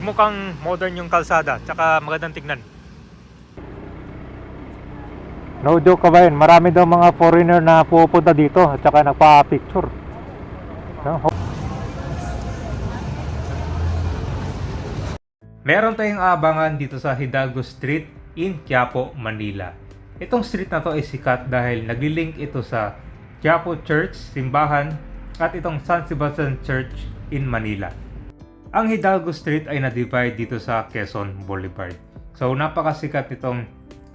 Mukhang modern yung kalsada, tsaka magandang tignan. No joke ka ba yun? Marami daw mga foreigner na pupunta dito at saka nagpa-picture. No? Meron tayong abangan dito sa Hidalgo Street in Quiapo, Manila. Itong street na to ay sikat dahil naglilink ito sa Quiapo Church, simbahan, at itong San Sebastian Church in Manila. Ang Hidalgo Street ay na-divide dito sa Quezon Boulevard. So napakasikat itong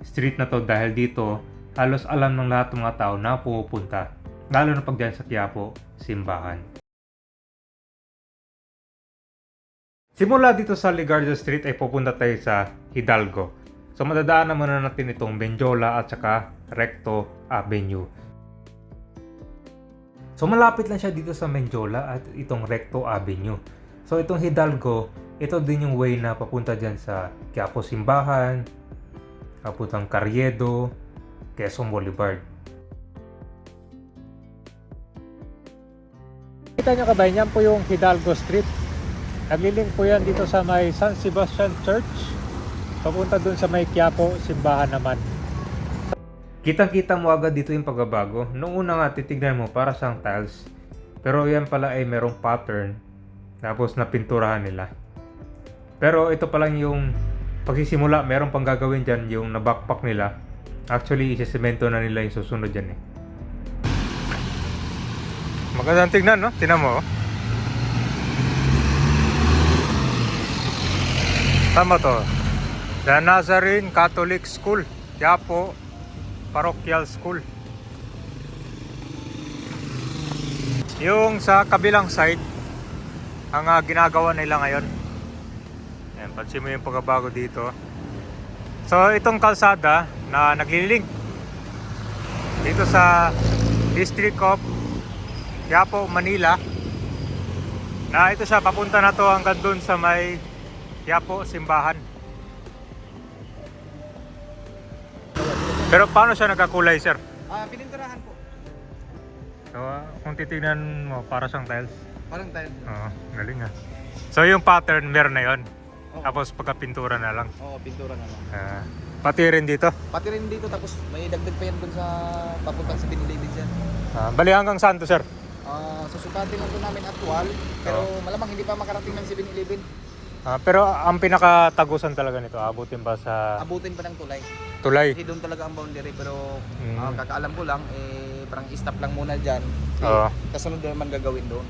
street na to dahil dito halos alam ng lahat ng mga tao na pumupunta, lalo na pag dyan sa Quiapo, simbahan. Simula dito sa Ligarda Street ay pupunta tayo sa Hidalgo. So madadaanan muna natin itong Benjola at saka Recto Avenue. So malapit lang siya dito sa Benjola at itong Recto Avenue. So itong Hidalgo, ito din yung way na papunta dyan sa Quiapo Simbahan, papuntang Carriedo, Quezon Boulevard. Kita nyo kabayan, yan po yung Hidalgo Street. Naglilink po yan dito sa may San Sebastian Church, papunta dun sa may Quiapo Simbahan naman. Kitang-kita mo agad dito yung pagbabago. Noong una nga titignan mo para siyang tiles, pero yan pala ay merong pattern. Tapos napinturahan nila. Pero ito pa lang yung pagsisimula, meron pang gagawin dyan yung na-backpack nila. Actually, isisemento na nila yung susunod dyan eh. Magandang tignan, no? Tignan mo, oh. Tama to. The Nazarene Catholic School, Quiapo Parochial School. Yung sa kabilang side, ang ginagawa nila ngayon. Ayan, pansin mo yung pagbabago dito. So itong kalsada na naglilink dito sa District of Quiapo, Manila, na ito siya, papunta na to hanggang dun sa may Quiapo Simbahan. Pero paano siya nagkakulay, sir? Pininturahan po. So kung titignan mo, para siyang tiles. Parang tile. Oo, galing ah. So yung pattern meron na yon. Oo. Tapos pagka-pintura na lang. Oo, pintura na lang. Pati rin dito. Pati rin dito, tapos may dagdag pa yan dun sa papuntang sa Binilibid dyan. Bali hanggang saan to, sir? Susukatin lang doon namin actual, pero malamang hindi pa makarating ng 7-Eleven. Pero ang pinakatagusan talaga nito, abutin ba sa Abutin pa ng tulay. tulay? Kasi doon talaga ang boundary, pero kakaalam ko lang, parang stop lang muna dyan. Oo. Kasunod na naman gagawin doon.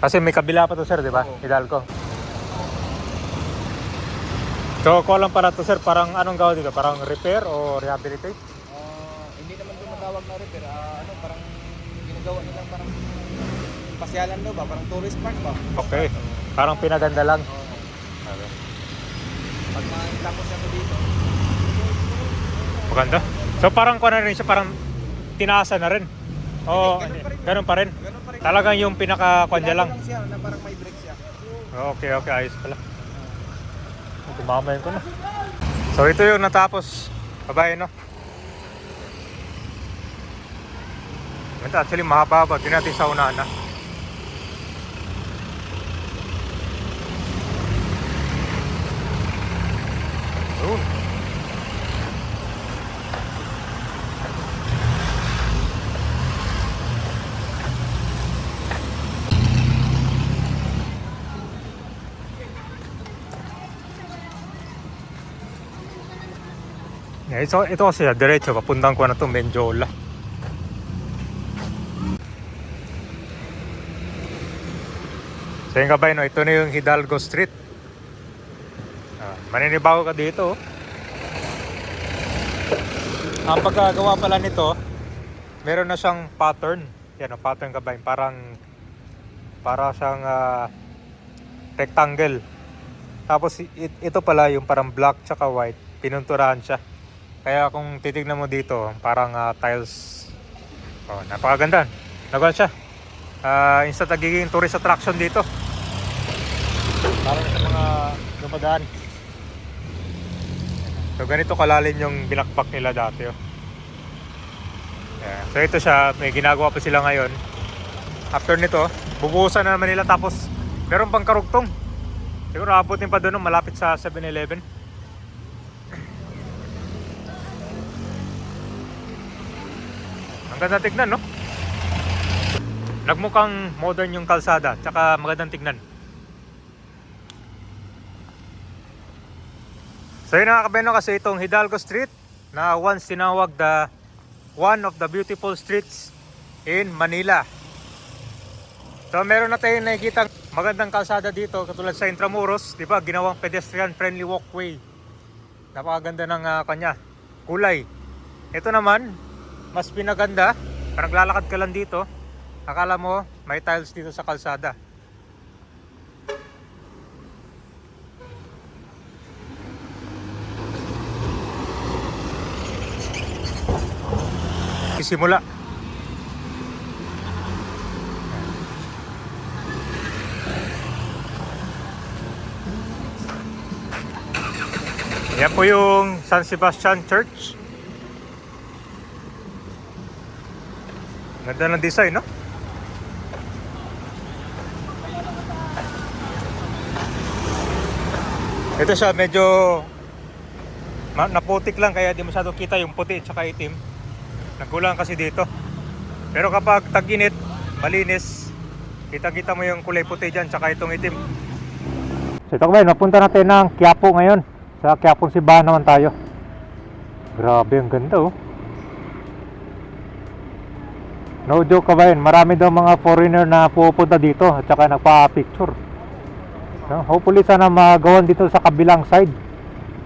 Kasi may kabila pa to, sir, di ba? Oo. Hidalgo. So, ko lang para to, sir, parang anong gawin dito? Parang repair o rehabilitate? Hindi naman doon matawag na repair. Parang ginagawa nilang parang pasyalan daw ba? Parang tourist park ba? Okay. Parang pinaganda lang. Okay. Pag tapos ako dito. Maganda. So, parang kuha na rin siya, parang tinaasa na rin. Oo, ganun pa rin. Ganun pa rin. Talagang yung pinaka-kanya lang. Siya, na parang may brake siya. Okay, ayos pala. Tumamayin ko na. So ito yung natapos. Babae, no? Ito actually mahaba. Tingnan natin sa unahan na. Ito kasi diretso papuntang ko na itong Benjola. So yung kabay, no, ito na yung Hidalgo Street. Maninibago ka dito. Ang pagkagawa pala nito, meron na siyang pattern. Yan ang pattern, kabay, para siyang rectangle. Tapos ito pala yung parang black tsaka white, pinunturahan siya. Kaya kung titignan mo dito, parang tiles. Napakaganda. Nagawa siya. Instant nagiging tourist attraction dito. Para sa mga dumadaan. So ganito kalalim yung binakbak nila dati. Yeah. So ito siya, may ginagawa pa sila ngayon. After nito, bubuhusan na naman nila, tapos meron pang karugtong. Siguro abutin pa doon, no? Malapit sa 7-Eleven. Ang ganda tignan, no? Nagmukhang modern yung kalsada, tsaka magandang tignan. So yun mga kabeno, kasi itong Hidalgo Street na once tinawag the one of the beautiful streets in Manila. So meron na tayong nakikita magandang kalsada dito katulad sa Intramuros, di ba? Ginawang pedestrian friendly walkway. Napakaganda ng kanya kulay. Ito naman mas pinaganda, parang naglalakad ka lang dito, akala mo may tiles dito sa kalsada. Simula. Yan po yung San Sebastian Church. Ganda ng design, no? Ito siya, medyo naputik lang kaya di masyado kita yung puti at saka itim. Nagkulang kasi dito. Pero kapag tag-init, malinis, kita-kita mo yung kulay puti dyan tsaka itong itim. So ito kabayan, napunta natin ng Quiapo ngayon. Sa Quiapo Simbahan naman tayo. Grabe, ang ganda oh. No joke kabayan, marami daw mga foreigner na pupunta dito at saka nagpa-picture. So, hopefully sana magawan dito sa kabilang side.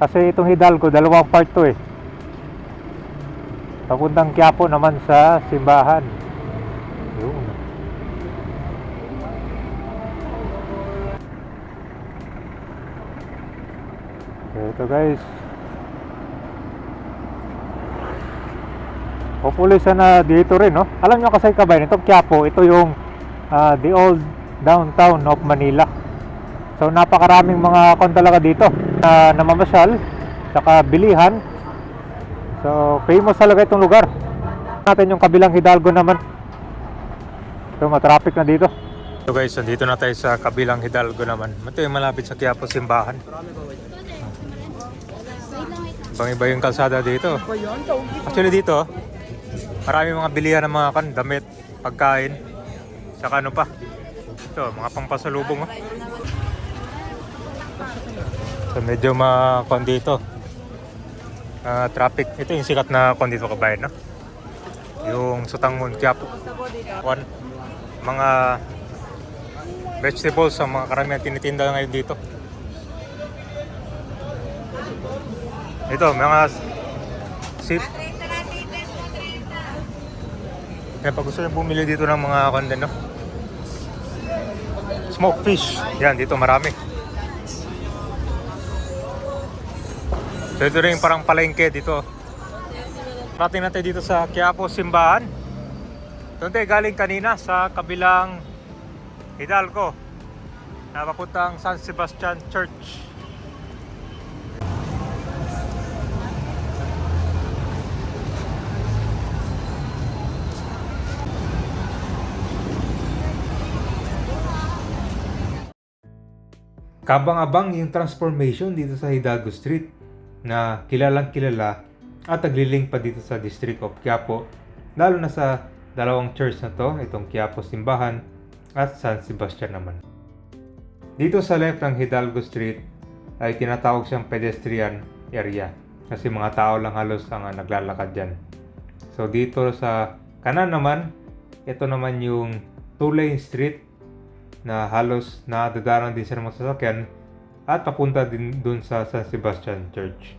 Kasi itong Hidalgo, dalawang part to eh. Papuntang Quiapo naman sa simbahan. Yun. Ito guys. Hopefully sana dito rin, no? Alam nyo kasi kabayan, itong Quiapo, ito yung the old downtown of Manila. So napakaraming mga kon talaga dito na namamasyal, saka bilihan. So famous talaga itong lugar. Natin yung kabilang Hidalgo naman. So matraffic na dito. So guys, dito na tayo sa kabilang Hidalgo naman. Ito yung malapit sa Quiapo Simbahan. Pang-iba yung kalsada dito. Actually dito, marami mga bilihan ng mga damit, pagkain, saka ano pa. Ito, mga pampasalubong. Oh. So medyo makon dito. Traffic. Ito yung sikat na kon dito kabayan, no? Yung Sutangon, Quiapo. Mga vegetables ang mga karamihan tinitinda ngayon dito. Ito, mga sip. Kaya pag gusto nyo bumili dito ng mga kanden, no? Smoked fish. Yan, dito marami. So ito rin parang palengke dito. Parating natin dito sa Quiapo Simbahan. Doon tayo galing kanina sa kabilang Hidalgo na papuntang San Sebastian Church. Kabang-abang yung transformation dito sa Hidalgo Street na kilalang kilala at naglilink pa dito sa District of Quiapo, lalo na sa dalawang church na to, itong Quiapo Simbahan at San Sebastian naman. Dito sa left ng Hidalgo Street ay tinatawag siyang pedestrian area kasi mga tao lang halos ang naglalakad dyan. So dito sa kanan naman, ito naman yung two-lane street na halos nadadaanan din siya ng mga sasakyan at papunta din dun sa San Sebastian Church.